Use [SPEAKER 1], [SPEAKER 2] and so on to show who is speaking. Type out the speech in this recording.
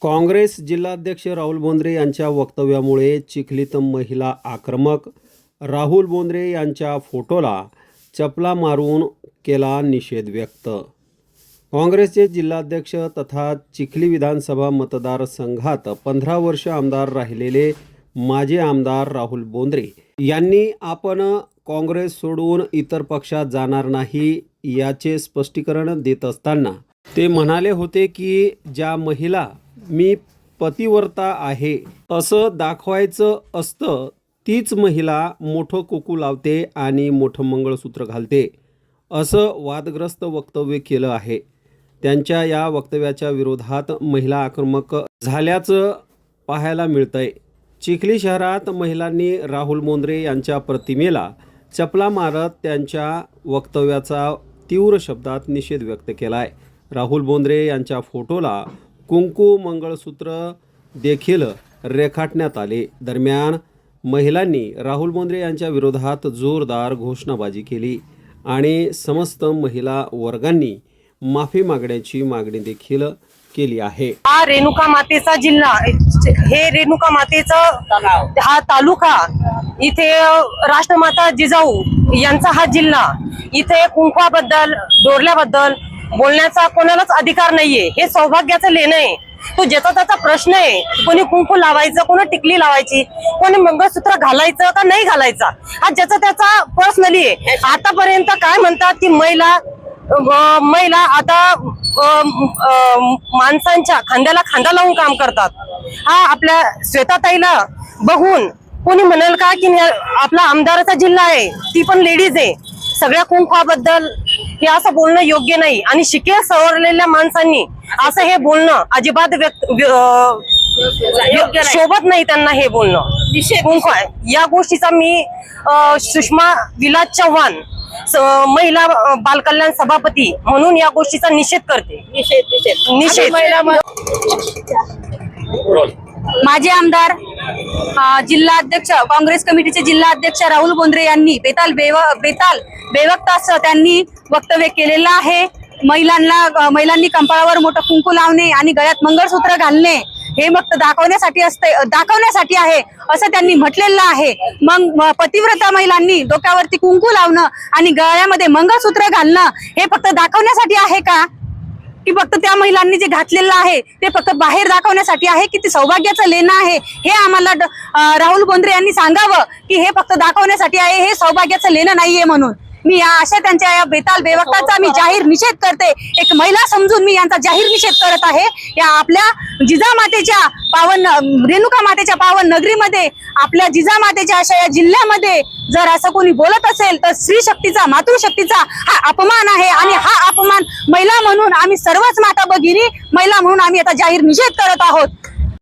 [SPEAKER 1] काँग्रेस जिल्हाध्यक्ष राहुल बोंद्रे यांच्या वक्तव्यामुळे चिखलीत महिला आक्रमक, राहुल बोंद्रे यांच्या फोटोला चपला मारून केला निषेध व्यक्त। काँग्रेसचे जिल्हाध्यक्ष तथा चिखली विधानसभा मतदारसंघात 15 वर्ष आमदार राहिलेले माजी आमदार राहुल बोंद्रे यांनी आपण काँग्रेस सोडून इतर पक्षात जाणार नाही याचे स्पष्टीकरण देत असताना ते म्हणाले होते की ज्या महिला मी पतिव्रता आहे असं दाखवायचं असतं तीच महिला मोठं कुकू लावते आणि मोठं मंगळसूत्र घालते असं वादग्रस्त वक्तव्य केलं आहे। त्यांच्या या वक्तव्याच्या विरोधात महिला आक्रमक झाल्याचं पाहायला मिळतंय। चिखली शहरात महिलांनी राहुल बोंद्रे यांच्या प्रतिमेला चपला मारत त्यांच्या वक्तव्याचा तीव्र शब्दात निषेध व्यक्त केला आहे। राहुल बोंद्रे यांच्या फोटोला कुंकू मंगळसूत्र देखील रेखाटण्यात आले। दरम्यान महिलांनी राहुल बोंद्रे यांच्या विरोधात जोरदार घोषणाबाजी केली आणि समस्त महिला वर्गांनी माफी मागण्याची मागणी देखील केली आहे।
[SPEAKER 2] हा रेणुका मातेचा जिल्हा, हे रेणुका मातेचा हा तालुका, इथे राष्ट्रमाता जिजाऊ यांचा हा जिल्हा, इथे कुंकवाबद्दल डोरल्याबद्दल बोलण्याचा कोणालाच अधिकार नाहीये। हे सौभाग्याचं लेणं आहे। तो ज्याचा त्याचा प्रश्न आहे, कोणी कुंकू लावायचं, कोणी टिकली लावायची, कोणी मंगळसूत्र घालायचं का नाही घालायचा, हा ज्याचा त्याचा पर्सनली आहे। आतापर्यंत काय म्हणतात की महिला आता माणसांच्या खांद्याला खांदा लावून काम करतात। हा आपल्या श्वेताताईला बघून कोणी म्हणाल का की आपला आमदाराचा जिल्हा आहे, ती पण लेडीज आहे। सगळ्या कुंकवाबद्दल हे असं बोलणं योग्य नाही आणि शिके सवरलेल्या माणसांनी असं हे बोलणं अजिबात शोभत नाही त्यांना हे बोलणं। कुंकू या गोष्टीचा मी सुषमा विलास चव्हाण महिला बालकल्याण सभापती म्हणून या गोष्टीचा निषेध करते। निषेध
[SPEAKER 3] माजी आमदार जिल्हाध्यक्ष काँग्रेस कमिटीचे जिल्हाध्यक्ष राहुल बोंद्रे यांनी बेताल बेवक्ता त्यांनी वक्तव्य केलेलं आहे। महिलांनी कंपाळावर मोठं कुंकू लावणे आणि गळ्यात मंगळसूत्र घालणे हे फक्त दाखवण्यासाठी आहे असं त्यांनी म्हटलेलं आहे। मग पतिव्रता महिलांनी डोक्यावरती कुंकू लावणं आणि गळ्यामध्ये मंगळसूत्र घालणं हे फक्त दाखवण्यासाठी आहे का, की फक्त त्या महिलांनी जे घातलेलं आहे ते फक्त बाहेर दाखवण्यासाठी आहे, की ते सौभाग्याचं लेणं आहे हे आम्हाला राहुल बोंद्रे यांनी सांगावं की हे फक्त दाखवण्यासाठी आहे, हे सौभाग्याचं लेणं नाहीये। म्हणून मी अशा त्यांच्या या बेताल बेवक्ताचा मी जाहीर निषेध करते। एक महिला समजून मी यांचा जाहीर निषेध करत आहे। या आपल्या जिजामातेच्या पावन रेणुका मातेच्या पावन नगरीमध्ये, आपल्या जिजामातेच्या अशा या जिल्ह्यामध्ये जर असं कोणी बोलत असेल तर स्त्री शक्तीचा, मातृशक्तीचा हा अपमान आहे आणि हा अपमान महिला म्हणून आम्ही सर्वच माता भगिनी महिला म्हणून आम्ही आता जाहीर निषेध करत आहोत।